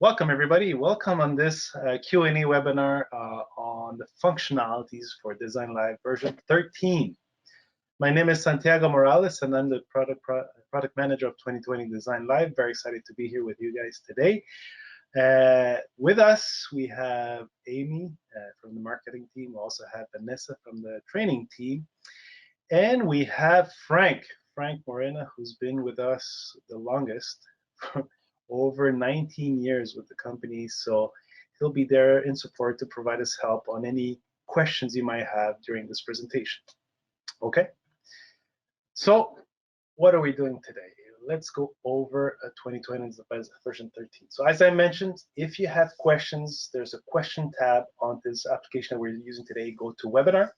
Welcome, everybody. Welcome on this Q&A webinar on the functionalities for Design Live version 13. My name is Santiago Morales, and I'm the product manager of 2020 Design Live. Very excited to be here with you guys today. With us, we have Amy from the marketing team. We also have Vanessa from the training team. And we have Frank Morena, who's been with us the longest, over 19 years with the company. So he'll be there in support to provide us help on any questions you might have during this presentation. Okay, so what are we doing today? Let's go over 2020 version 13. So as I mentioned, if you have questions, there's a question tab on this application that we're using today. Go to webinar.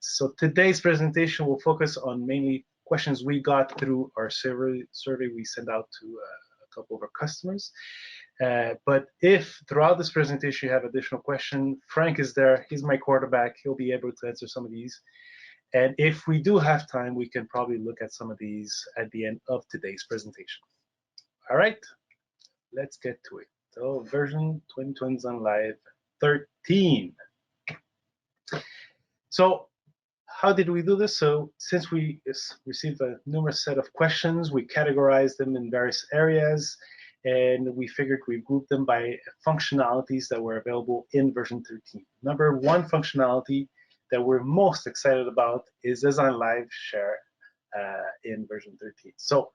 So today's presentation will focus on mainly questions we got through our survey we sent out to a couple of our customers. But if throughout this presentation you have additional questions, Frank is there. He's my quarterback. He'll be able to answer some of these. And if we do have time, we can probably look at some of these at the end of today's presentation. All right, let's get to it. So version 2020 Design Live 13. So how did we do this? So since we received a numerous set of questions, we categorized them in various areas, and we figured we grouped them by functionalities that were available in version 13. Number one functionality that we're most excited about is Design Live Share in version 13. So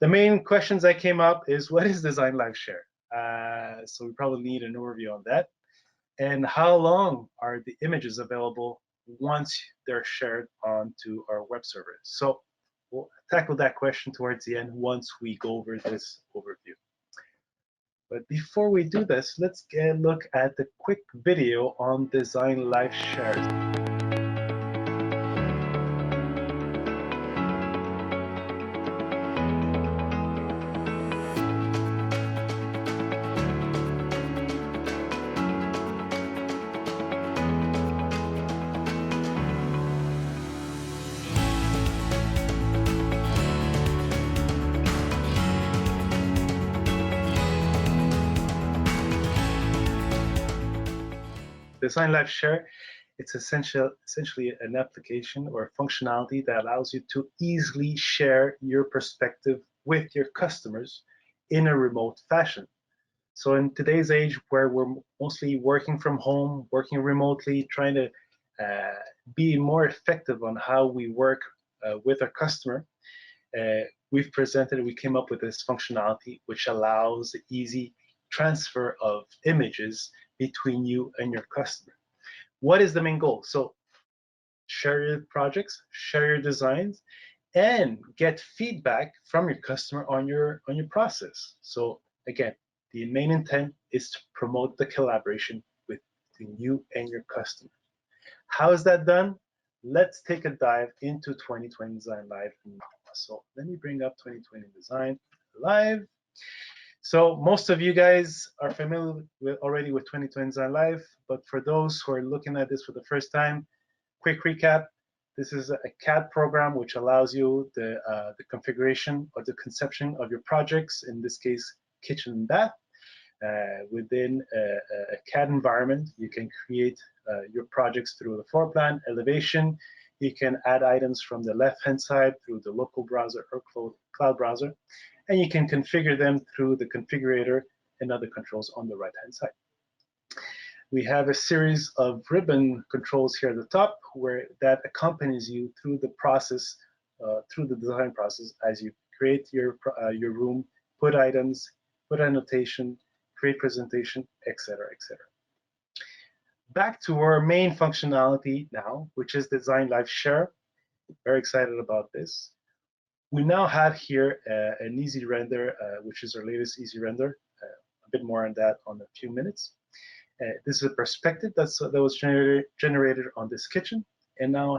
the main questions that came up is, what is Design Live Share? So we probably need an overview on that. And how long are the images available once they're shared onto our web server? So we'll tackle that question towards the end once we go over this overview. But before we do this, let's get a look at the quick video on Design Live Shares. Design Live Share, it's essentially an application or a functionality that allows you to easily share your perspective with your customers in a remote fashion. So in today's age where we're mostly working from home, working remotely, trying to be more effective on how we work with our customer, we came up with this functionality which allows easy transfer of images between you and your customer. What is the main goal? So share your projects, share your designs, and get feedback from your customer on your process. So again, the main intent is to promote the collaboration between you and your customer. How is that done? Let's take a dive into 2020 Design Live. So let me bring up 2020 Design Live. So most of you guys are familiar already with 2020 Design Live, but for those who are looking at this for the first time, quick recap. This is a CAD program which allows you the configuration or the conception of your projects, in this case, kitchen and bath. Within a CAD environment, you can create your projects through the floor plan, elevation. You can add items from the left-hand side through the local browser or cloud browser, and you can configure them through the configurator and other controls on the right-hand side. We have a series of ribbon controls here at the top that accompanies you through the process, through the design process, as you create your room, put items, put annotation, create presentation, etc., etc. Back to our main functionality now, which is Design Live Share. Very excited about this. We now have here an easy render, which is our latest easy render. A bit more on that on a few minutes. This is a perspective that was generated on this kitchen. And now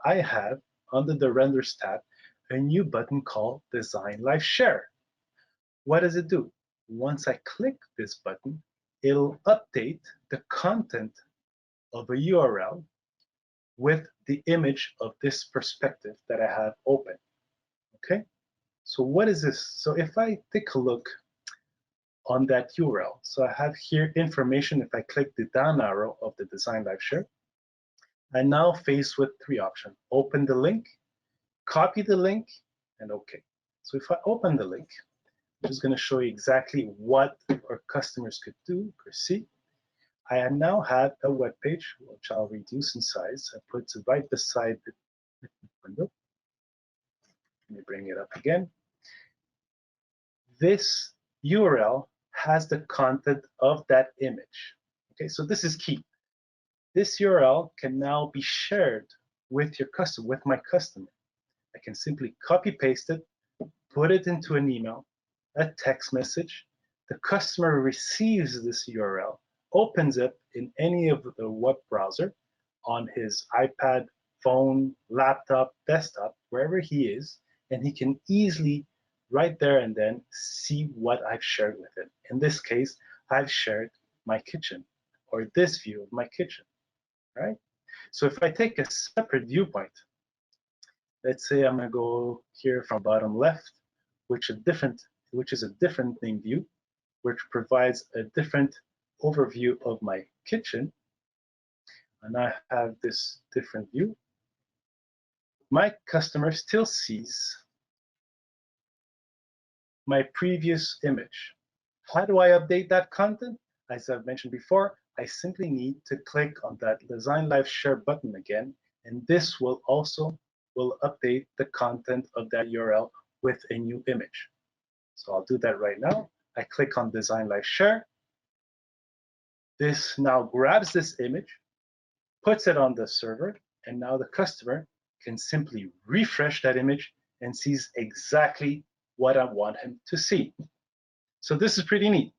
I have under the Renders tab a new button called Design Live Share. What does it do? Once I click this button, it'll update the content of a URL with the image of this perspective that I have open. Okay, So what is this? So if I take a look on that URL, so I have here information. If I click the down arrow of the Design Live Share, I'm now faced with three options. Open the link, copy the link, and OK. So if I open the link, I'm just going to show you exactly what our customers could do or see. I now have a web page, which I'll reduce in size. I put it right beside the window. Let me bring it up again. This URL has the content of that image. Okay, so this is key. This URL can now be shared with your customer, with my customer. I can simply copy paste it, put it into an email, a text message. The customer receives this URL, opens it in any of the web browser on his iPad, phone, laptop, desktop, wherever he is, and he can easily right there and then see what I've shared with him. In this case, I've shared my kitchen or this view of my kitchen, right? So if I take a separate viewpoint, let's say I'm going to go here from bottom left, which is a different name view, which provides a different overview of my kitchen. And I have this different view. My customer still sees my previous image. How do I update that content? As I've mentioned before, I simply need to click on that Design Live Share button again, and this will update the content of that URL with a new image. So I'll do that right now. I click on Design Live Share. This now grabs this image, puts it on the server, and now the customer can simply refresh that image and sees exactly what I want him to see. So this is pretty neat.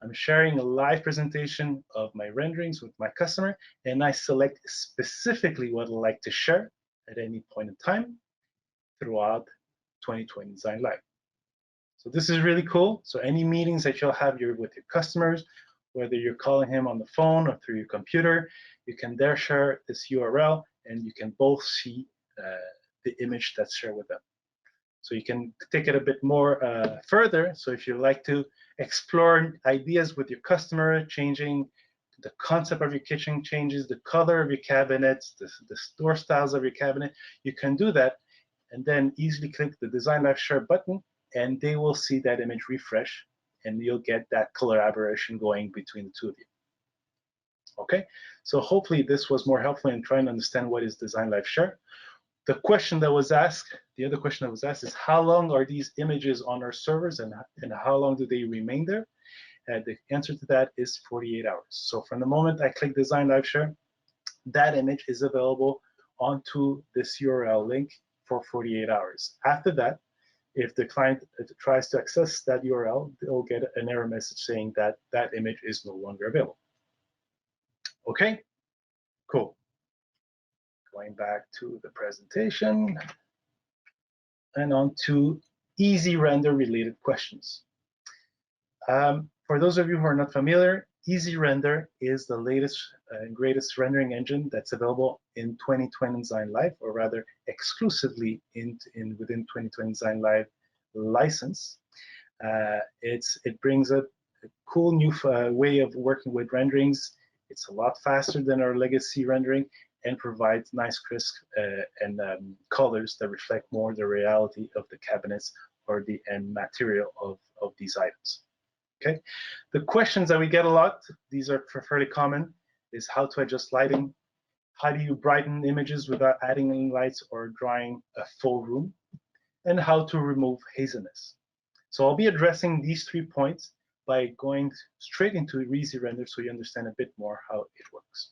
I'm sharing a live presentation of my renderings with my customer, and I select specifically what I'd like to share at any point in time throughout 2020 Design Live. So this is really cool. So any meetings that you'll have with your customers, whether you're calling him on the phone or through your computer, you can there share this URL, and you can both see the image that's shared with them. So you can take it a bit more further. So if you like to explore ideas with your customer, changing the concept of your kitchen, changes the color of your cabinets, the store styles of your cabinet, you can do that and then easily click the Design Live Share button, and they will see that image refresh, and you'll get that collaboration going between the two of you. Okay, so hopefully this was more helpful in trying to understand what is Design Live Share. The question that was asked, the other question that was asked is how long are these images on our servers, and how long do they remain there? The answer to that is 48 hours. So from the moment I click Design Live Share, that image is available onto this URL link for 48 hours. After that, if the client tries to access that URL, they'll get an error message saying that that image is no longer available. Okay, cool. Going back to the presentation and on to easy render related questions. For those of you who are not familiar, Easy Render is the latest and greatest rendering engine that's available in 2020 Design Live, or rather exclusively within 2020 Design Live license. It brings a cool new way of working with renderings. It's a lot faster than our legacy rendering and provides nice crisp and colors that reflect more the reality of the cabinets or the end material of these items. Okay, the questions that we get a lot, these are fairly common, is how to adjust lighting, how do you brighten images without adding any lights or drawing a full room, and how to remove haziness. So I'll be addressing these 3 points by going straight into Easy Render so you understand a bit more how it works.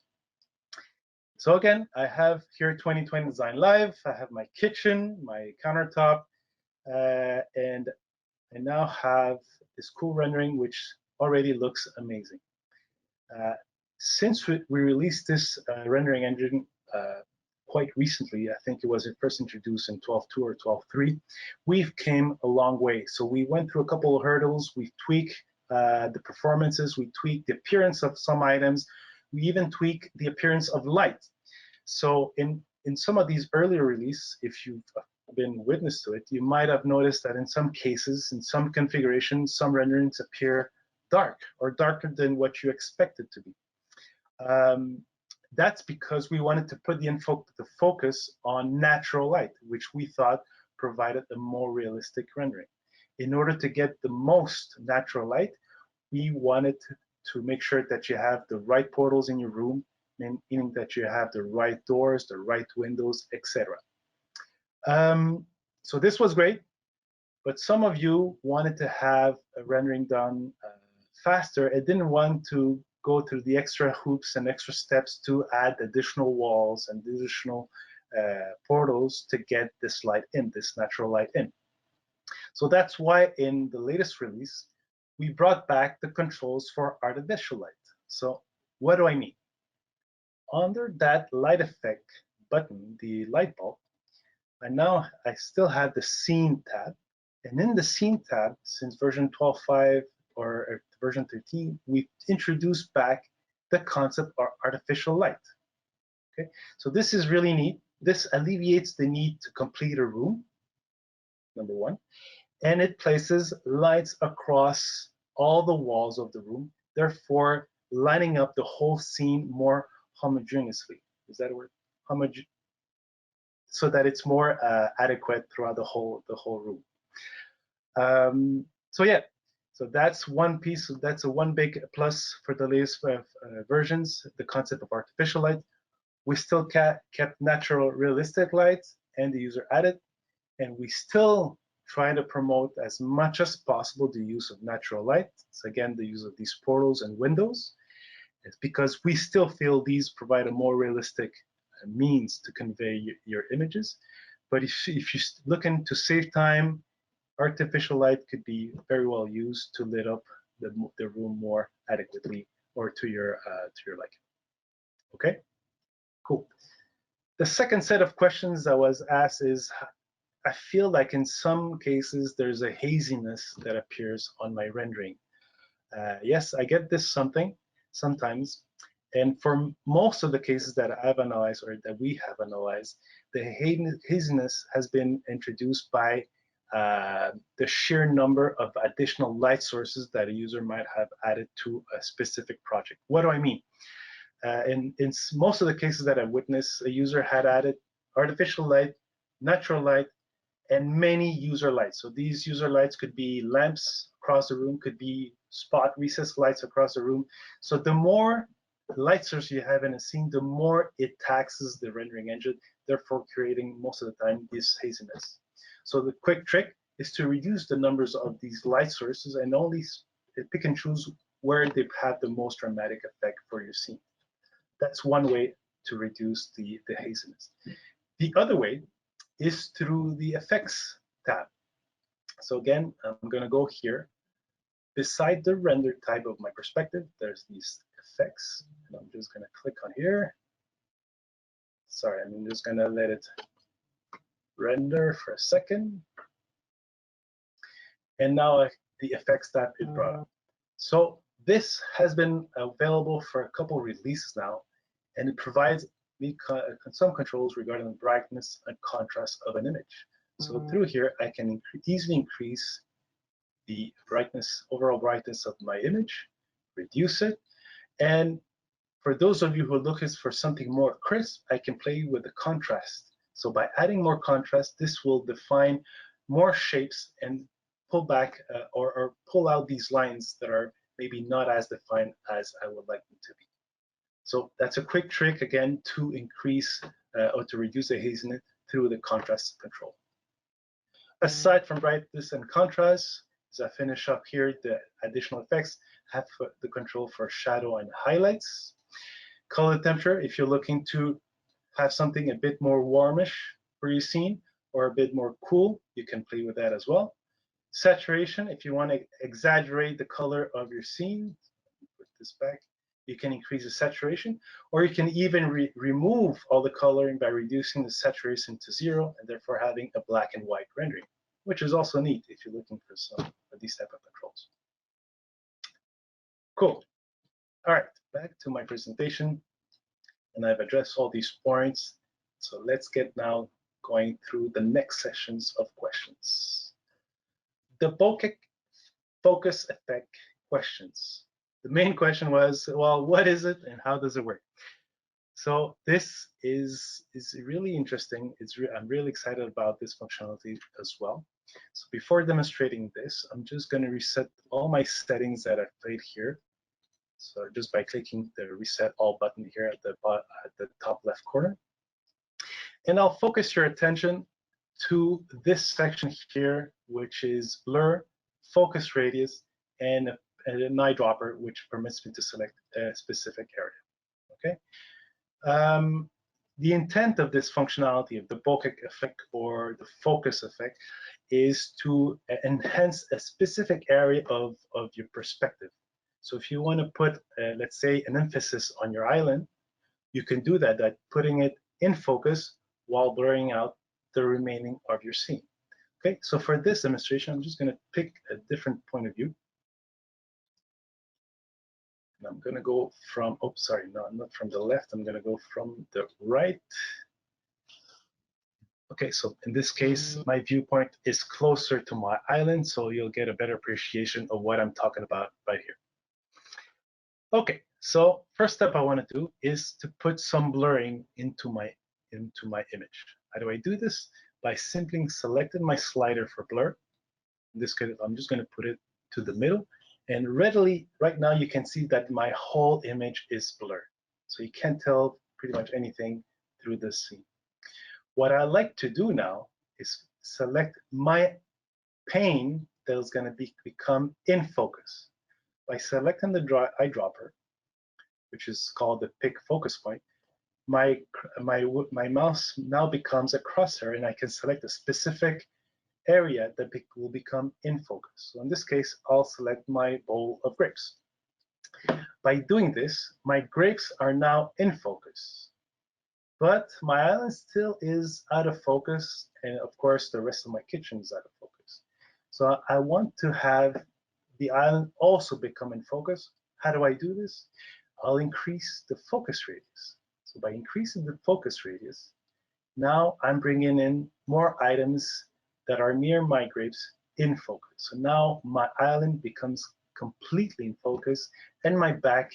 So again, I have here 2020 Design Live, I have my kitchen, my countertop, and I now have this cool rendering which already looks amazing. Since we released this rendering engine quite recently, I think it was first introduced in 12.2 or 12.3, we've came a long way. So we went through a couple of hurdles, we tweaked the performances, we tweaked the appearance of some items, we even tweak the appearance of light. So in some of these earlier releases, if you've been witness to it, you might have noticed that in some cases, in some configurations, some renderings appear dark or darker than what you expect it to be. That's because we wanted to put the focus on natural light, which we thought provided a more realistic rendering. In order to get the most natural light, we wanted to make sure that you have the right portals in your room, meaning that you have the right doors, the right windows, etc. So this was great, but some of you wanted to have a rendering done faster and didn't want to go through the extra hoops and extra steps to add additional walls and additional portals to get this light in, this natural light in. So that's why in the latest release, we brought back the controls for artificial light. So what do I mean? Under that light effect button, the light bulb, I still have the scene tab. And in the scene tab, since version 12.5 or version 13, we introduced back the concept of artificial light. Okay, so this is really neat. This alleviates the need to complete a room, number one, and it places lights across all the walls of the room, therefore lining up the whole scene more homogeneously. Is that a word? So that it's more adequate throughout the whole room. So yeah, so that's one piece. That's a one big plus for the latest versions. The concept of artificial light. We still kept natural, realistic light, and the user added, and we still try to promote as much as possible the use of natural light. So again, the use of these portals and windows. It's because we still feel these provide a more realistic means to convey your images. But if you're looking to save time, artificial light could be very well used to lit up the room more adequately or to your liking. Okay, cool. The second set of questions that was asked is, I feel like in some cases there's a haziness that appears on my rendering. Yes, I get this sometimes. And for most of the cases that I've analyzed or that we have analyzed, the haziness has been introduced by the sheer number of additional light sources that a user might have added to a specific project. What do I mean? In most of the cases that I've witnessed, a user had added artificial light, natural light, and many user lights. So these user lights could be lamps across the room, could be spot recessed lights across the room. So the more light source you have in a scene, the more it taxes the rendering engine, therefore creating most of the time this haziness. So the quick trick is to reduce the numbers of these light sources and only pick and choose where they have the most dramatic effect for your scene. That's one way to reduce the haziness. The other way is through the effects tab. So again, I'm going to go here. Beside the render type of my perspective, there's these effects, and I'm just going to click on here. Sorry, I'm just going to let it render for a second. And now the effects tab is brought up. So this has been available for a couple releases now, and it provides me some controls regarding the brightness and contrast of an image. So through here, I can easily increase the brightness, overall brightness of my image, reduce it. And for those of you who are looking for something more crisp, I can play with the contrast. So by adding more contrast, this will define more shapes and pull back or pull out these lines that are maybe not as defined as I would like them to be. So that's a quick trick, again, to increase or to reduce the haziness through the contrast control. Aside from brightness and contrast, as I finish up here, the additional effects have the control for shadow and highlights. Color temperature, if you're looking to have something a bit more warmish for your scene or a bit more cool, you can play with that as well. Saturation, if you want to exaggerate the color of your scene, put this back, you can increase the saturation, or you can even remove all the coloring by reducing the saturation to 0 and therefore having a black and white rendering, which is also neat if you're looking for some of these type of controls. Cool. All right, back to my presentation, and I've addressed all these points. So let's get now going through the next sessions of questions. The Bokeh Focus effect questions. The main question was, well, what is it and how does it work? So this is really interesting. I'm really excited about this functionality as well. So before demonstrating this, I'm just going to reset all my settings that I've played here. So just by clicking the reset all button here at the top left corner. And I'll focus your attention to this section here, which is blur, focus radius, and an eyedropper, which permits me to select a specific area. Okay. The intent of this functionality of the bokeh effect or the focus effect is to enhance a specific area of your perspective. So if you want to put, let's say, an emphasis on your island, you can do that by putting it in focus while blurring out the remaining of your scene. Okay, so for this demonstration, I'm just going to pick a different point of view. And I'm going to go from, oh, sorry, no, not from the left. I'm going to go from the right. Okay, so in this case, my viewpoint is closer to my island, so you'll get a better appreciation of what I'm talking about right here. Okay, so first step I want to do is to put some blurring into my image. How do I do this? By simply selecting my slider for blur. In this case, I'm just going to put it to the middle, and readily right now you can see that my whole image is blurred. So you can't tell pretty much anything through this scene. What I like to do now is select my pane that is going to become in focus. By selecting the eyedropper, which is called the pick focus point, my mouse now becomes a crosshair, and I can select a specific area that will become in focus. So in this case, I'll select my bowl of grapes. By doing this, my grapes are now in focus, but my island still is out of focus, and of course, the rest of my kitchen is out of focus. So I want to have the island also become in focus. How do I do this? I'll increase the focus radius. So by increasing the focus radius, now I'm bringing in more items that are near my grapes in focus. So now my island becomes completely in focus and my back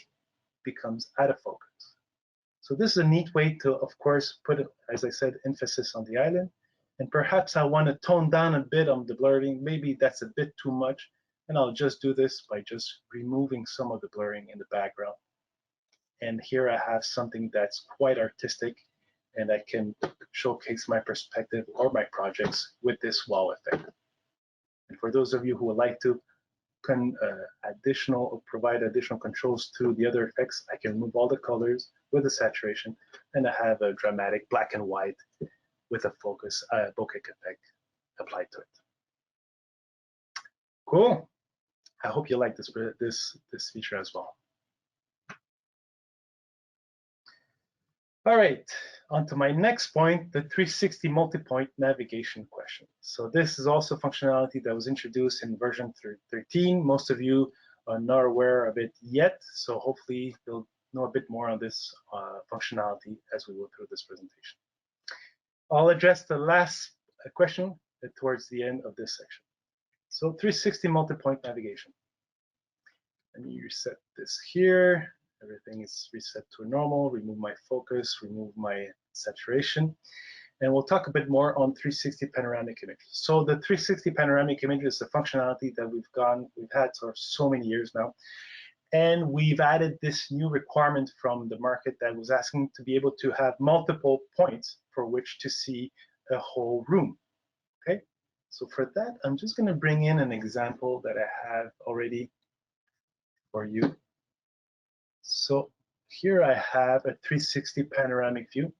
becomes out of focus. So this is a neat way to, of course, put, as I said, emphasis on the island. And perhaps I want to tone down a bit on the blurring. Maybe that's a bit too much. And I'll just do this by just removing some of the blurring in the background. And here I have something that's quite artistic, and I can showcase my perspective or my projects with this wow effect. And for those of you who would like to provide additional controls to the other effects, I can remove all the colors with the saturation, and I have a dramatic black and white with a focus bokeh effect applied to it. Cool. I hope you like this feature as well. All right, on to my next point, the 360 multi-point navigation question. So this is also functionality that was introduced in version 13. Most of you are not aware of it yet, so hopefully you'll know a bit more on this functionality as we go through this presentation. I'll address the last question towards the end of this section. So 360 multi-point navigation. Let me reset this here. Everything is reset to normal, remove my focus, remove my saturation. And we'll talk a bit more on 360 panoramic images. So the 360 panoramic image is a functionality that we've had for so many years now. And we've added this new requirement from the market that was asking to be able to have multiple points for which to see a whole room. Okay, so for that, I'm just going to bring in an example that I have already for you. So here I have a 360 panoramic view.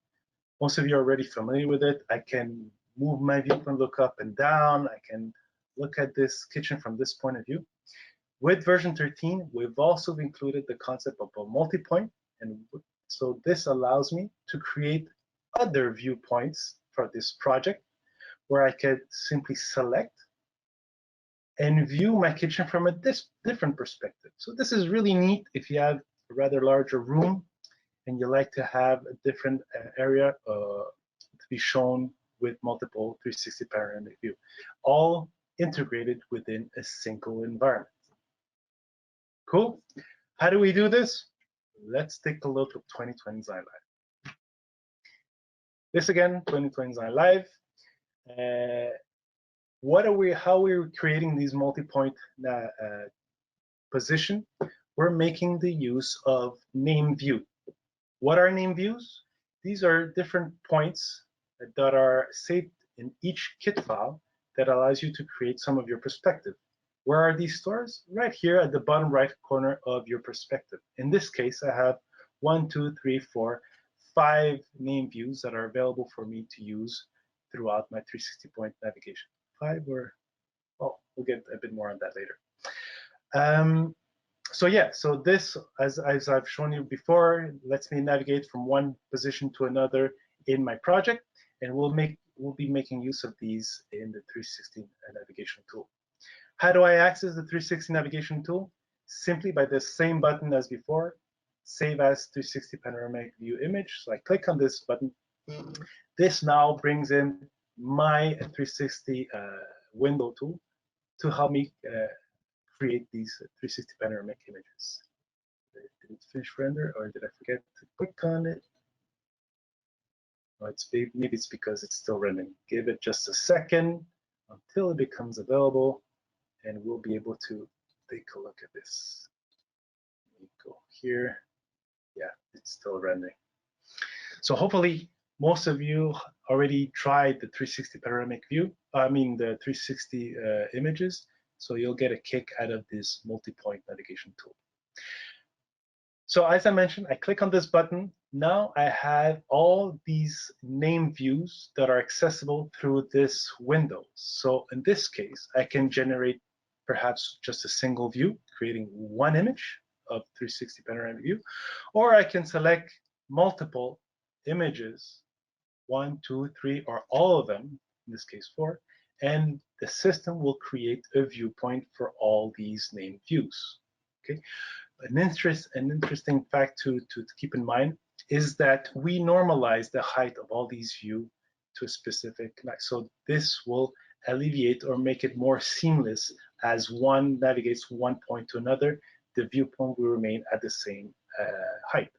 Most of you are already familiar with it. I can move my viewpoint, look up and down. I can look at this kitchen from this point of view. With version 13, we've also included the concept of a multi-point. And so this allows me to create other viewpoints for this project where I could simply select and view my kitchen from a different perspective. So this is really neat if you have a rather larger room and you like to have a different area to be shown with multiple 360 panoramic view, all integrated within a single environment. Cool. How do we do this? Let's take a look at 2020 Design Live. This again, 2020 Design Live. How we're creating these multi-point position? We're making the use of name view. What are name views? These are different points that are saved in each kit file that allows you to create some of your perspective. Where are these stores? Right here at the bottom right corner of your perspective. In this case, I have 1, 2, 3, 4, 5 name views that are available for me to use throughout my 360-point navigation. 5 or, well, we'll get a bit more on that later. So yeah, so this, as I've shown you before, lets me navigate from one position to another in my project, and we'll be making use of these in the 360 navigation tool. How do I access the 360 navigation tool? Simply by the same button as before, Save as 360 panoramic view image. So I click on this button. This now brings in my 360 window tool to help me create these 360 panoramic images. Did it finish render, or did I forget to click on it? Oh, maybe it's because it's still rendering. Give it just a second until it becomes available, and we'll be able to take a look at this. Let me go here. Yeah, it's still rendering. So hopefully most of you already tried the 360 panoramic view. I mean the 360 images. So you'll get a kick out of this multi-point navigation tool. So as I mentioned, I click on this button. Now I have all these name views that are accessible through this window. So in this case, I can generate perhaps just a single view, creating one image of 360 panoramic view, or I can select multiple images, 1, 2, 3, or all of them, in this case 4, and the system will create a viewpoint for all these named views. Okay. An interesting fact to keep in mind is that we normalize the height of all these views to a specific, so this will alleviate or make it more seamless as one navigates one point to another, the viewpoint will remain at the same height.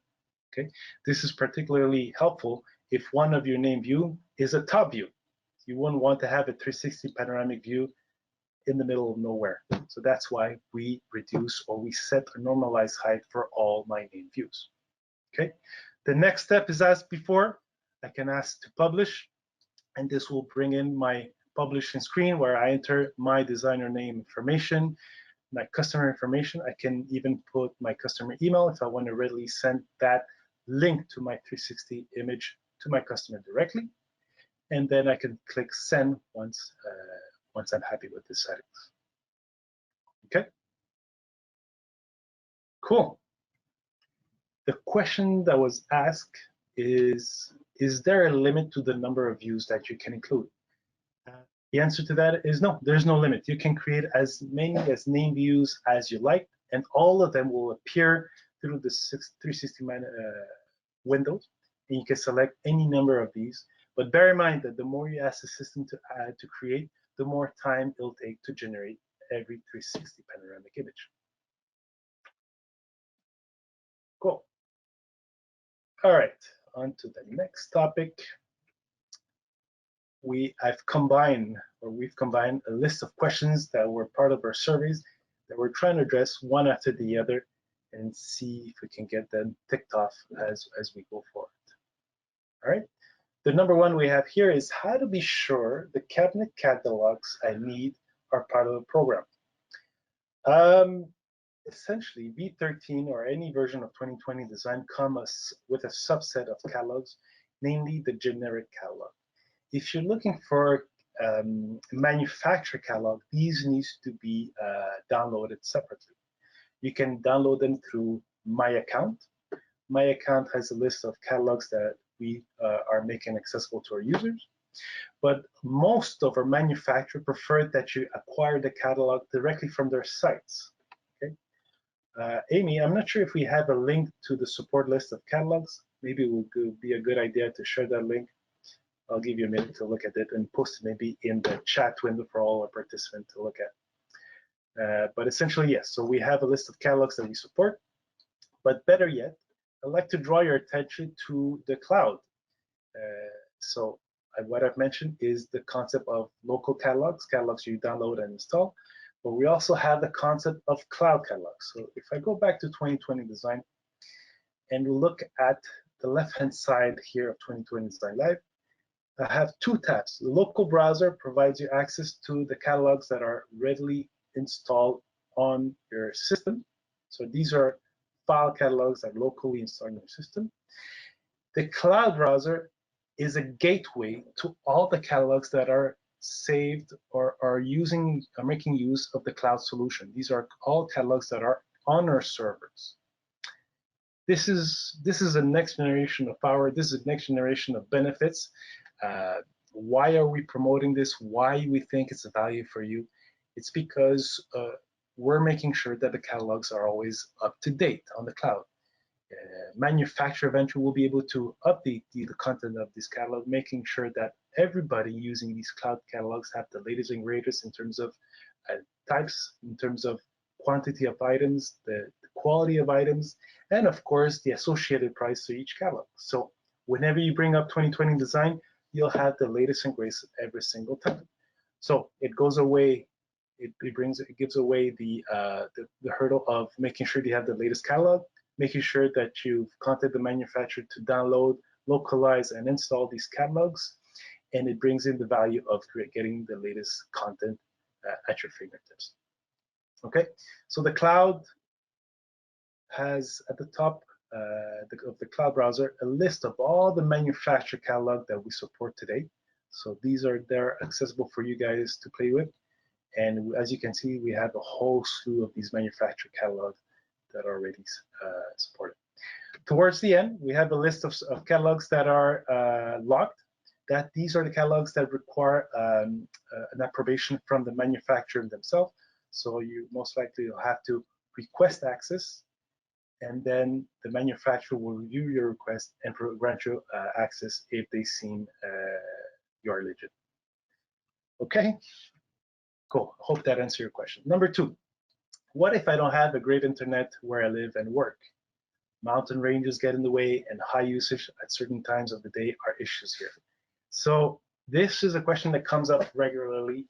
Okay, this is particularly helpful if one of your name view is a top view. You wouldn't want to have a 360 panoramic view in the middle of nowhere. So that's why we reduce or we set a normalized height for all my name views. Okay, the next step is as before, I can ask to publish, and this will bring in my publishing screen where I enter my designer name information, my customer information. I can even put my customer email if I want to readily send that link to my 360 image to my customer directly. And then I can click send once I'm happy with the settings. Okay, cool. The question that was asked is there a limit to the number of views that you can include? The answer to that is no, there's no limit. You can create as many as name views as you like, and all of them will appear through the 360 windows, and you can select any number of these. But bear in mind that the more you ask the system to create, the more time it'll take to generate every 360 panoramic image. Cool. All right, on to the next topic. We've combined a list of questions that were part of our surveys that we're trying to address one after the other and see if we can get them ticked off as we go forward. All right. The number one we have here is how to be sure the cabinet catalogs I need are part of the program. Essentially, v13 or any version of 2020 design comes with a subset of catalogs, namely the generic catalog. If you're looking for manufacturer catalog, these needs to be downloaded separately. You can download them through My Account. My Account has a list of catalogs that we are making accessible to our users. But most of our manufacturers prefer that you acquire the catalog directly from their sites. Okay? Amy, I'm not sure if we have a link to the support list of catalogs. Maybe it would be a good idea to share that link I'll give you a minute to look at it and post it maybe in the chat window for all our participants to look at. But essentially, yes, so we have a list of catalogs that we support, but better yet, I'd like to draw your attention to the cloud. So what I've mentioned is the concept of local catalogs you download and install, but we also have the concept of cloud catalogs. So if I go back to 2020 Design and look at the left-hand side here of 2020 Design Live, I have two tabs. The local browser provides you access to the catalogs that are readily installed on your system. So these are file catalogs that are locally installed on your system. The cloud browser is a gateway to all the catalogs that are saved or are making use of the cloud solution. These are all catalogs that are on our servers. This is a next generation of power. This is a next generation of benefits. Why are we promoting this? Why we think it's a value for you? It's because we're making sure that the catalogs are always up to date on the cloud. Manufacturer eventually will be able to update the content of this catalog, making sure that everybody using these cloud catalogs have the latest and greatest in terms of types, in terms of quantity of items, the quality of items, and of course the associated price to each catalog. So whenever you bring up 2020 Design, you'll have the latest and greatest every single time. So it goes away. It gives away the hurdle of making sure you have the latest catalog, making sure that you've contacted the manufacturer to download, localize, and install these catalogs, and it brings in the value of getting the latest content at your fingertips. Okay, so the cloud has at the top of the cloud browser a list of all the manufacturer catalog that we support today. So these are there accessible for you guys to play with. And as you can see, we have a whole slew of these manufacturer catalogs that are already supported. Towards the end, we have a list of catalogs that are locked. These are the catalogs that require an approbation from the manufacturer themselves. So you most likely will have to request access, and then the manufacturer will review your request and grant you access if they seem you are legit. Okay, cool. Hope that answers your question. Number two, what if I don't have a great internet where I live and work? Mountain ranges get in the way, and high usage at certain times of the day are issues here. So this is a question that comes up regularly,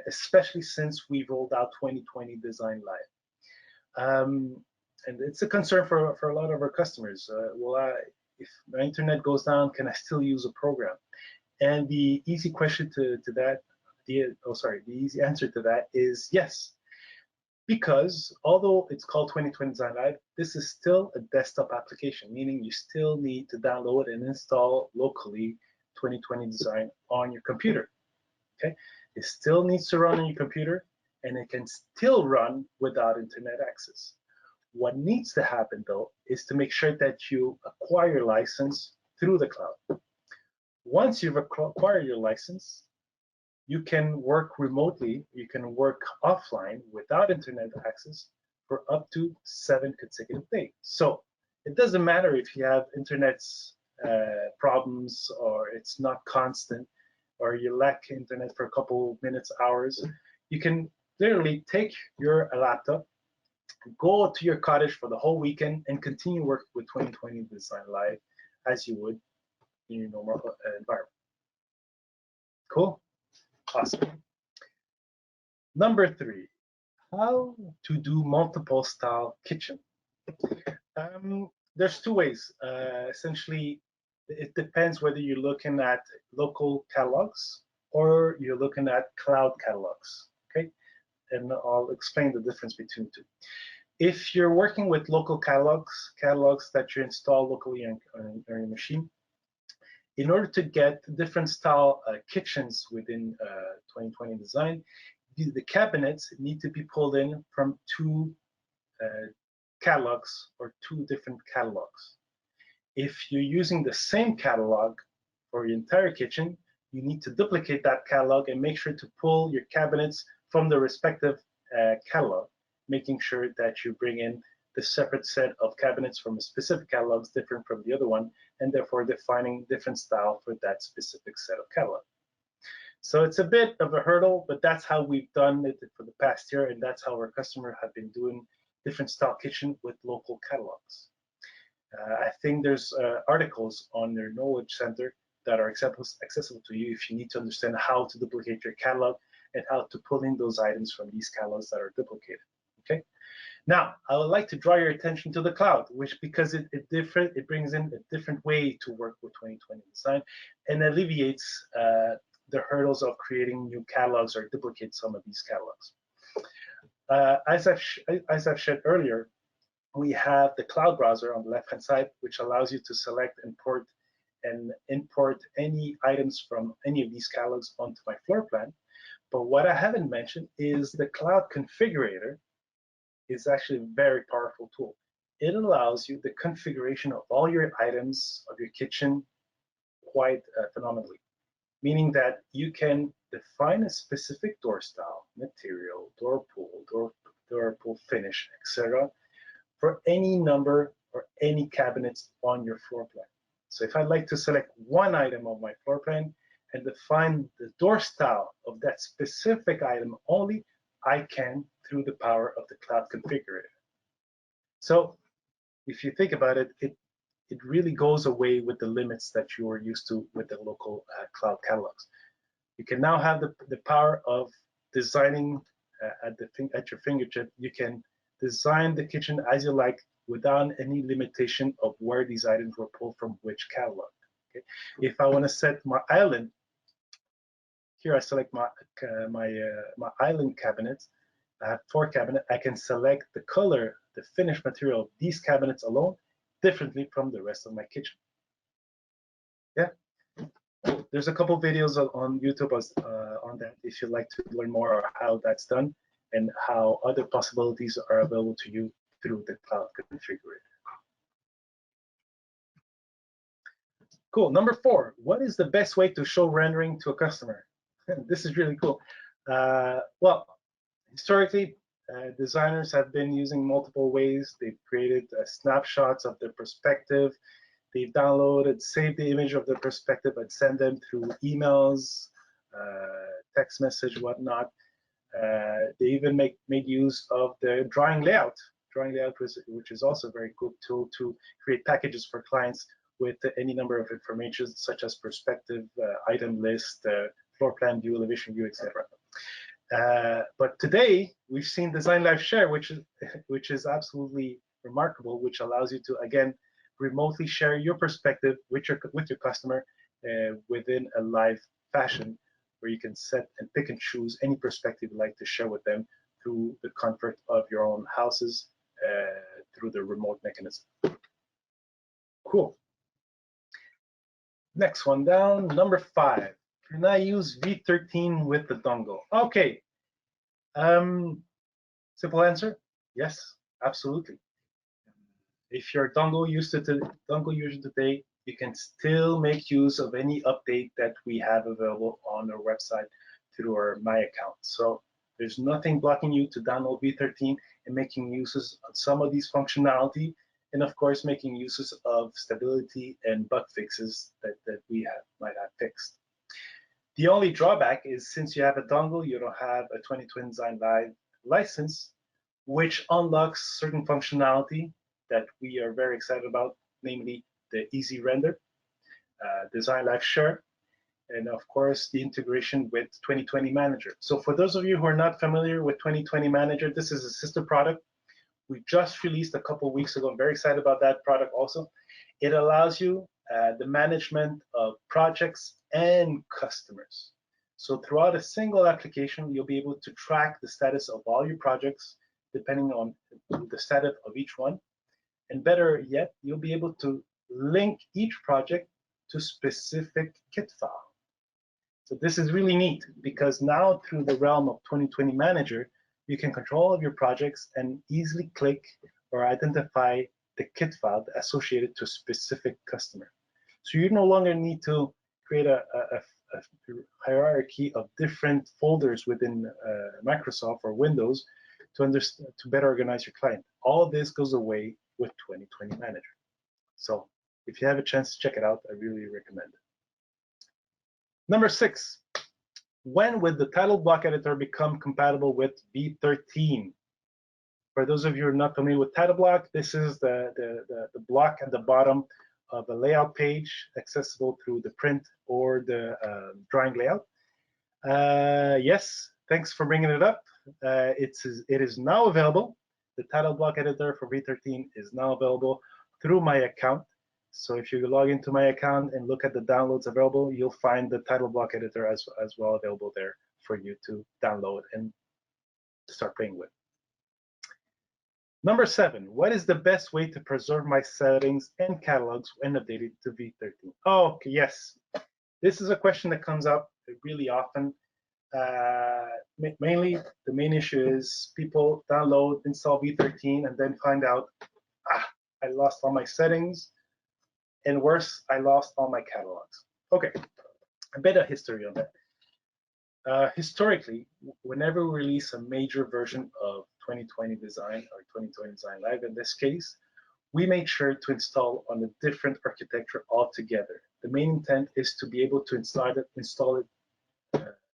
especially since we've rolled out 2020 Design Live. And it's a concern for a lot of our customers. If my internet goes down, can I still use a program? And the easy question the easy answer to that is yes. Because although it's called 2020 Design Live, this is still a desktop application, meaning you still need to download and install locally 2020 Design on your computer. Okay, it still needs to run on your computer, and it can still run without internet access. What needs to happen though is to make sure that you acquire your license through the cloud. Once you've acquired your license, you can work remotely, you can work offline without internet access for up to 7 consecutive days. So it doesn't matter if you have internet problems, or it's not constant, or you lack internet for a couple minutes, hours. You can literally take your laptop, go to your cottage for the whole weekend, and continue working with 2020 Design Live as you would in your normal environment. Cool. Awesome. Number three, how to do multiple style kitchen. There's two ways. Essentially, it depends whether you're looking at local catalogs or you're looking at cloud catalogs. Okay, and I'll explain the difference between the two. If you're working with local catalogs that you install locally on your machine, in order to get different style kitchens within 2020 Design, the cabinets need to be pulled in from two catalogs or two different catalogs. If you're using the same catalog for your entire kitchen, you need to duplicate that catalog and make sure to pull your cabinets from the respective catalog, making sure that you bring in the separate set of cabinets from a specific catalogs different from the other one, and therefore defining different style for that specific set of catalog. So it's a bit of a hurdle, but that's how we've done it for the past year, and that's how our customers have been doing different style kitchen with local catalogs. I think there's articles on their knowledge center that are accessible to you if you need to understand how to duplicate your catalog and how to pull in those items from these catalogs that are duplicated. Okay. Now, I would like to draw your attention to the cloud, which because it brings in a different way to work with 2020 design and alleviates the hurdles of creating new catalogs or duplicate some of these catalogs. As I've shared earlier, we have the cloud browser on the left-hand side, which allows you to select and import any items from any of these catalogs onto my floor plan. But what I haven't mentioned is the cloud configurator is actually a very powerful tool. It allows you the configuration of all your items of your kitchen quite phenomenally, meaning that you can define a specific door style, material, door pull finish, etc., for any number or any cabinets on your floor plan. So if I'd like to select one item of my floor plan and define the door style of that specific item only, I can through the power of the cloud configurator. So if you think about it, it really goes away with the limits that you are used to with the local cloud catalogs. You can now have the power of designing at your fingertip. You can design the kitchen as you like without any limitation of where these items were pulled from which catalog. Okay? If I want to set my island, here I select my island cabinets. I have 4 cabinets. I can select the color, the finished material of these cabinets alone differently from the rest of my kitchen. Yeah, there's a couple videos on YouTube on that if you'd like to learn more on how that's done and how other possibilities are available to you through the cloud configurator. Cool. Number 4, what is the best way to show rendering to a customer? This is really cool. Well, historically, designers have been using multiple ways. They've created snapshots of their perspective. They've downloaded, saved the image of their perspective and send them through emails, text message, whatnot. They even made use of the drawing layout, which is also a very good tool to create packages for clients with any number of information such as perspective, item list, floor plan view, elevation view, etc. But today we've seen Design Live Share, which is absolutely remarkable, which allows you to again remotely share your perspective with your customer within a live fashion, where you can set and pick and choose any perspective you'd like to share with them through the comfort of your own houses through the remote mechanism. Cool. Next one down, number 5. Can I use v13 with the dongle? Okay. Simple answer, yes, absolutely. If you're a dongle user today, you can still make use of any update that we have available on our website through our My account. So there's nothing blocking you to download v13 and making uses of some of these functionality, and of course making uses of stability and bug fixes that we might have fixed. The only drawback is since you have a dongle, you don't have a 2020 Design Live license, which unlocks certain functionality that we are very excited about, namely the easy render, Design Live Share, and of course the integration with 2020 Manager. So for those of you who are not familiar with 2020 Manager, this is a sister product we just released a couple weeks ago. I'm very excited about that product also. It allows you the management of projects and customers. So throughout a single application, you'll be able to track the status of all your projects depending on the status of each one. And better yet, you'll be able to link each project to specific kit file. So this is really neat because now through the realm of 2020 Manager, you can control all of your projects and easily click or identify the kit file associated to a specific customer. So you no longer need to create a hierarchy of different folders within Microsoft or Windows to better organize your client. All of this goes away with 2020 Manager. So if you have a chance to check it out, I really recommend it. Number 6, when would the title block editor become compatible with v13? For those of you who are not familiar with title block, this is the block at the bottom of a layout page, accessible through the print or the drawing layout. Yes, thanks for bringing it up. It is now available. The title block editor for v13 is now available through my account. So if you log into my account and look at the downloads available, you'll find the title block editor as well available there for you to download and start playing with. Number 7, what is the best way to preserve my settings and catalogs when updated to v13? Oh, okay, yes. This is a question that comes up really often. Mainly, the main issue is people download, install v13, and then find out, I lost all my settings, and worse, I lost all my catalogs. Okay, a bit of history on that. Historically, whenever we release a major version of 2020 Design or 2020 Design Live in this case, we made sure to install on a different architecture altogether. The main intent is to be able to install it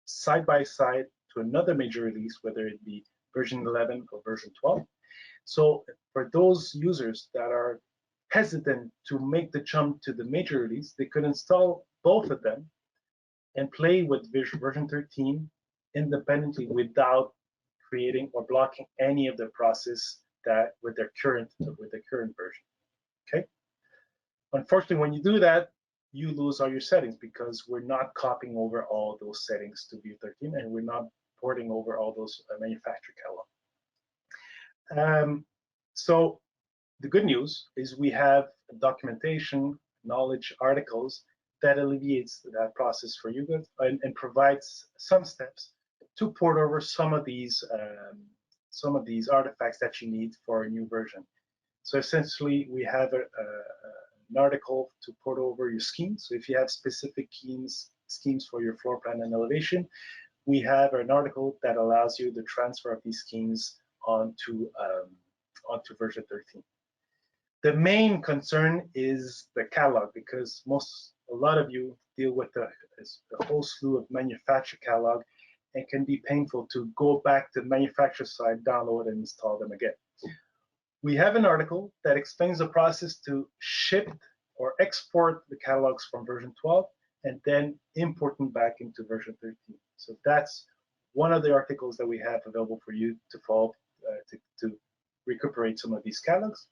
side by side to another major release, whether it be version 11 or version 12. So for those users that are hesitant to make the jump to the major release, they could install both of them and play with version 13 independently without creating or blocking any of the process that with the current version. Okay. Unfortunately, when you do that, you lose all your settings because we're not copying over all those settings to v13, and we're not porting over all those manufacturer catalog. So the good news is we have documentation, knowledge, articles that alleviates that process for you guys and provides some steps to port over some of these artifacts that you need for a new version. So essentially, we have an article to port over your schemes. So if you have specific schemes for your floor plan and elevation, we have an article that allows you the transfer of these schemes onto version 13. The main concern is the catalog, because a lot of you deal with a whole slew of manufacturer catalog, and can be painful to go back to the manufacturer side, download and install them again. We have an article that explains the process to ship or export the catalogs from version 12 and then import them back into version 13. So that's one of the articles that we have available for you to follow to recuperate some of these catalogs.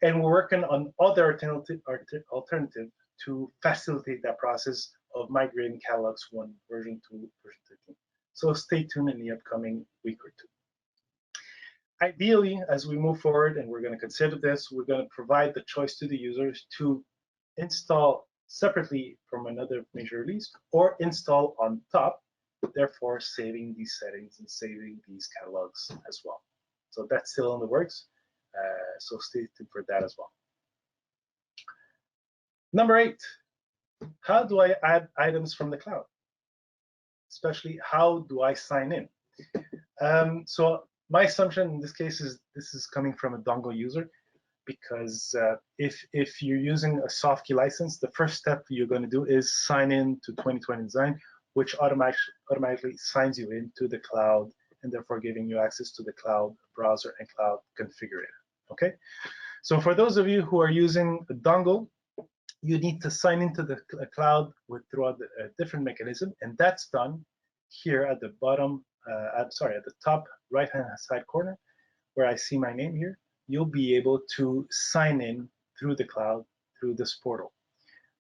And we're working on other alternative to facilitate that process of migrating catalogs from version to version 13. So stay tuned in the upcoming week or two. Ideally, as we move forward, and we're going to consider this, we're going to provide the choice to the users to install separately from another major release or install on top, therefore saving these settings and saving these catalogs as well. So that's still in the works. So stay tuned for that as well. Number 8, how do I add items from the cloud? Especially, how do I sign in? So my assumption in this case is this is coming from a dongle user, because if you're using a soft key license, the first step you're going to do is sign in to 2020 Design, which automatically signs you into the cloud, and therefore giving you access to the cloud browser and cloud configurator. Okay, so for those of you who are using a dongle, you need to sign into the cloud through a different mechanism, and that's done here at the bottom, at the top right-hand side corner, where I see my name here. You'll be able to sign in through the cloud through this portal.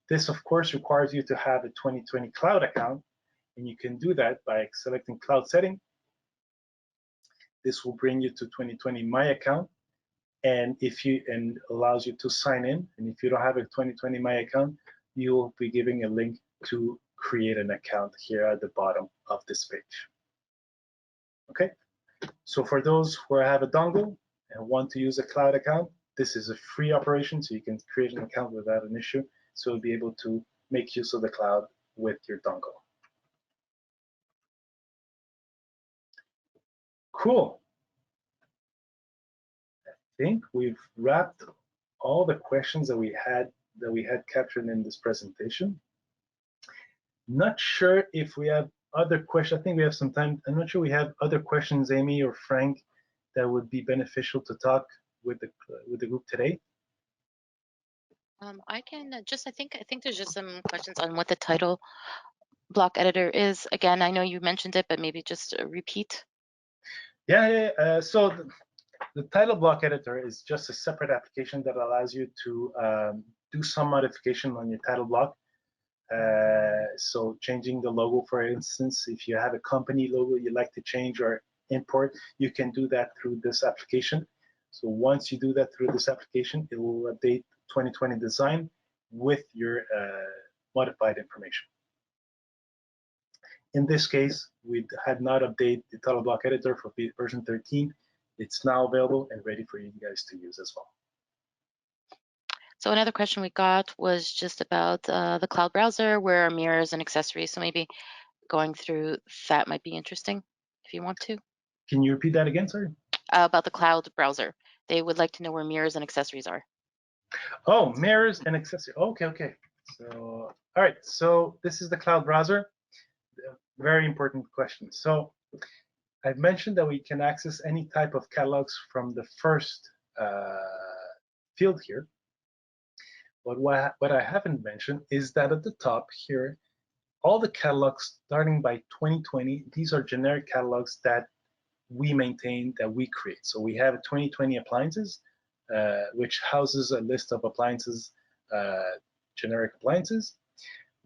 This, of course, requires you to have a 2020 cloud account, and you can do that by selecting cloud setting. This will bring you to 2020 My Account, and allows you to sign in. And if you don't have a 2020 My Account, you'll be giving a link to create an account here at the bottom of this page. Okay, so for those who have a dongle and want to use a cloud account, this is a free operation, so you can create an account without an issue. So you'll be able to make use of the cloud with your dongle. Cool. I think we've wrapped all the questions that we had that we had captured in this presentation. Not sure if we have other questions. I think we have some time. I'm not sure we have other questions, Amy or Frank, that would be beneficial to talk with the group today. I can I think there's just some questions on what the title block editor is. Again, I know you mentioned it, but maybe just repeat. Yeah. So the title block editor is just a separate application that allows you to do some modification on your title block. So changing the logo, for instance, if you have a company logo you like to change or import, you can do that through this application. So once you do that through this application, it will update 2020 design with your modified information. In this case, we had not updated the title block editor for version 13. It's now available and ready for you guys to use as well. So another question we got was just about the cloud browser, where are mirrors and accessories. So maybe going through that might be interesting if you want to. Can you repeat that again, sorry? About the cloud browser. They would like to know where mirrors and accessories are. Oh, mirrors and accessories. Okay. So, all right. So this is the cloud browser. Very important question. So I've mentioned that we can access any type of catalogs from the first field here. But what I haven't mentioned is that at the top here, all the catalogs starting by 2020, these are generic catalogs that we maintain, that we create. So we have 2020 appliances, which houses a list of appliances, generic appliances.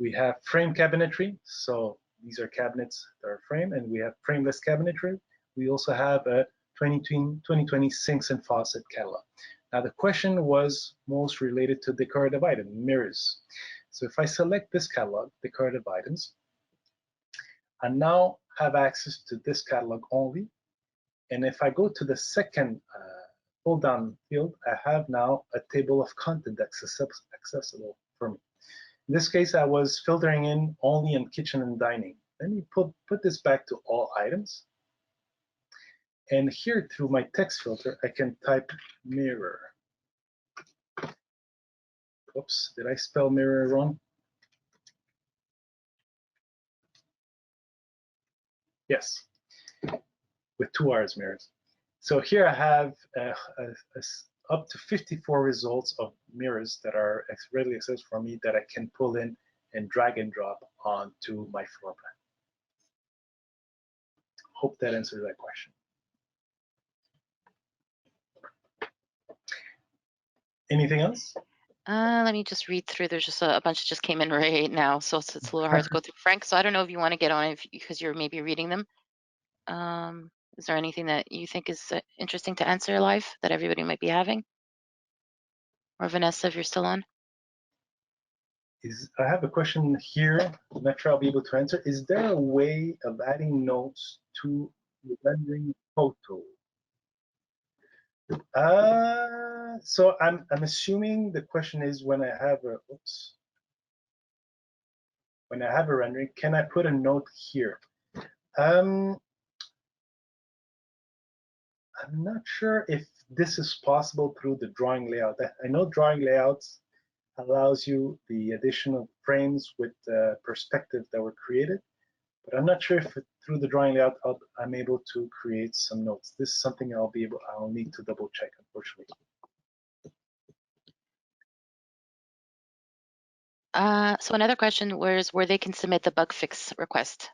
We have frame cabinetry. So these are cabinets that are framed, and we have frameless cabinetry. We also have a 2020 sinks and faucet catalog. Now the question was most related to decorative items, mirrors. So if I select this catalog, decorative items, I now have access to this catalog only. And if I go to the second pull down field, I have now a table of content that's accessible for me. In this case, I was filtering in only in kitchen and dining. Let me put this back to all items. And here through my text filter, I can type mirror. Oops, did I spell mirror wrong? Yes, with 2 R's, mirrors. So here I have up to 54 results of mirrors that are readily accessible for me that I can pull in and drag and drop onto my floor plan. Hope that answers that question. Anything else? Let me just read through. There's just a bunch that just came in right now, so it's a little hard to go through. Frank, so I don't know if you want to get on it because you're maybe reading them. Is there anything that you think is interesting to answer live that everybody might be having? Or Vanessa, if you're still on? I have a question here. I'm not sure I'll be able to answer. Is there a way of adding notes to the rendering photo? So I'm assuming the question is when I have a when I have a rendering, can I put a note here? I'm not sure if this is possible through the drawing layout. I know drawing layouts allows you the addition of frames with perspective that were created, but I'm not sure if through the drawing layout I'm able to create some notes. This is something I'll need to double check, unfortunately. So another question was where they can submit the bug fix request.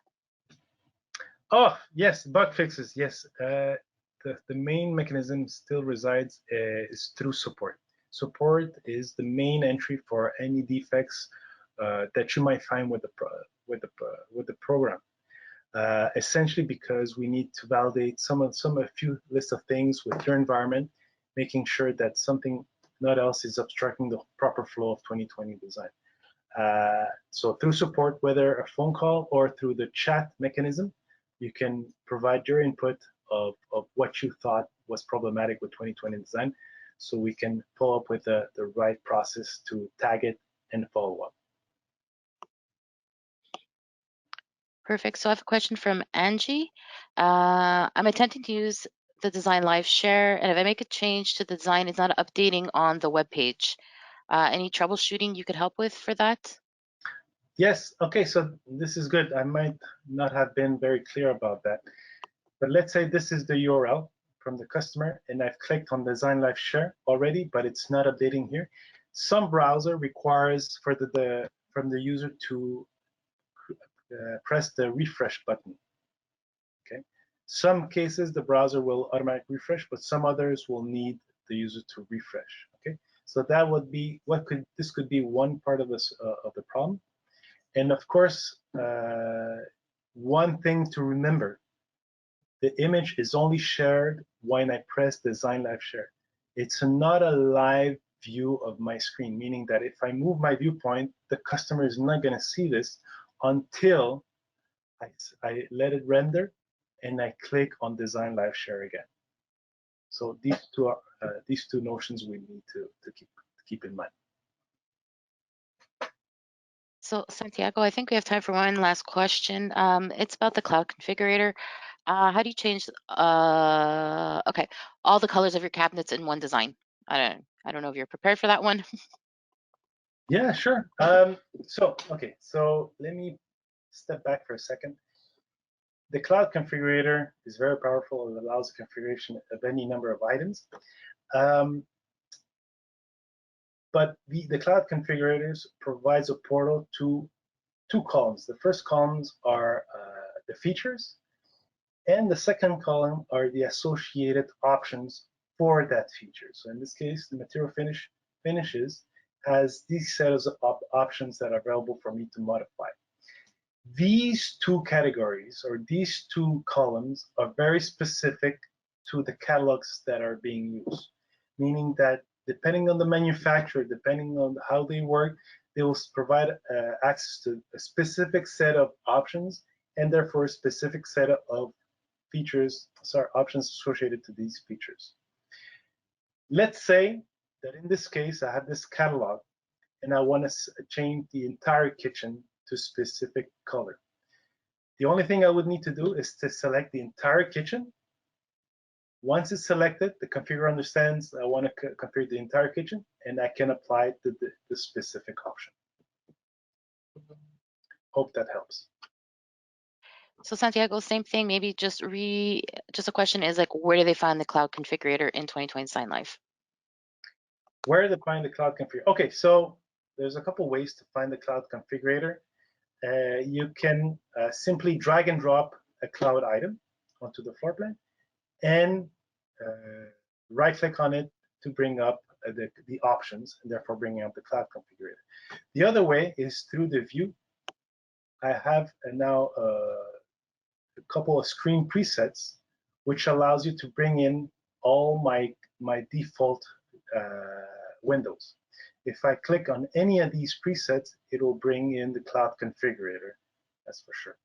Oh, yes, bug fixes, yes. The main mechanism still resides is through support. Support is the main entry for any defects that you might find with the program. Essentially, because we need to validate a few list of things with your environment, making sure that something not else is obstructing the proper flow of 2020 design. So through support, whether a phone call or through the chat mechanism, you can provide your input of what you thought was problematic with 2020 design, so we can follow up with the right process to tag it and follow up. Perfect. So I have a question from Angie. I'm attempting to use the Design Live Share, and if I make a change to the design, it's not updating on the web page. Any troubleshooting you could help with for that? Yes, okay, so this is good. I might not have been very clear about that. But let's say this is the URL from the customer, and I've clicked on Design Live Share already, but it's not updating here. Some browser requires for from the user to press the refresh button. Okay. Some cases the browser will automatically refresh, but some others will need the user to refresh. Okay. So that would be this could be one part of this of the problem. And of course, one thing to remember: the image is only shared when I press Design Live Share. It's not a live view of my screen, meaning that if I move my viewpoint, the customer is not going to see this until I let it render and I click on Design Live Share again. So these two notions we need to keep in mind. So Santiago, I think we have time for one last question. It's about the cloud configurator. How do you change okay, all the colors of your cabinets in one design? I don't know if you're prepared for that one. Yeah, sure. Okay, so let me step back for a second. The cloud configurator is very powerful. It allows the configuration of any number of items. But the cloud configurators provides a portal to two columns. The first columns are the features, and the second column are the associated options for that feature. So in this case, the material finishes has these sets of options that are available for me to modify. These two categories or these two columns are very specific to the catalogs that are being used, meaning that depending on the manufacturer, depending on how they work, they will provide access to a specific set of options and therefore a specific set of features, options associated to these features. Let's say that in this case, I have this catalog and I want to change the entire kitchen to a specific color. The only thing I would need to do is to select the entire kitchen. Once it's selected, the configurator understands I want to configure the entire kitchen, and I can apply the specific option. Hope that helps. So Santiago, same thing. Maybe just a question is like, where do they find the cloud configurator in 2020 Design Live? Where to find the cloud configurator? Okay, so there's a couple ways to find the cloud configurator. You can simply drag and drop a cloud item onto the floor plan and right-click on it to bring up the options, and therefore bringing up the cloud configurator. The other way is through the view. I have now a couple of screen presets, which allows you to bring in all my default windows. If I click on any of these presets, it will bring in the cloud configurator, that's for sure.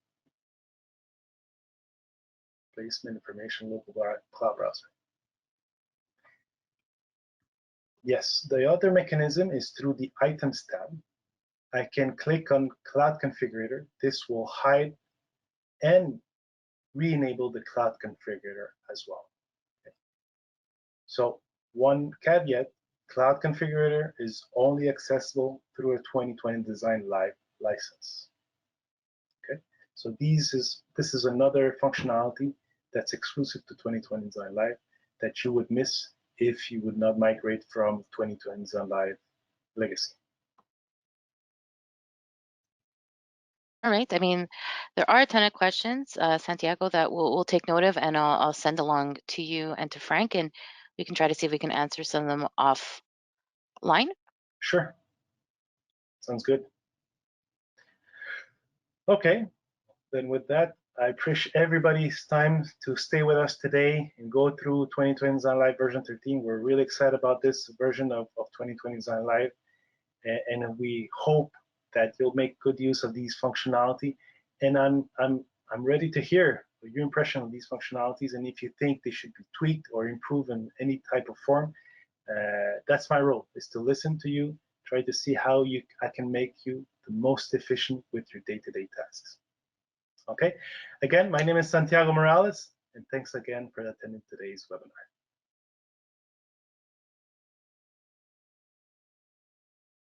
Placement information, local cloud browser. Yes, the other mechanism is through the items tab. I can click on cloud configurator. This will hide and re-enable the cloud configurator as well. Okay. So one caveat, cloud configurator is only accessible through a 2020 Design Live license. Okay, so this is another functionality that's exclusive to 2020 Design Live that you would miss if you would not migrate from 2020 Design Live legacy. All right. I mean, there are a ton of questions, Santiago, that we'll take note of, and I'll send along to you and to Frank, and we can try to see if we can answer some of them offline. Sure. Sounds good. Okay, then with that, I appreciate everybody's time to stay with us today and go through 2020 Design Live version 13. We're really excited about this version of 2020 Design Live, and we hope that you'll make good use of these functionality. And I'm ready to hear your impression of these functionalities, and if you think they should be tweaked or improved in any type of form. That's my role, is to listen to you, try to see how I can make you the most efficient with your day-to-day tasks. Okay, again, my name is Santiago Morales, and thanks again for attending today's webinar.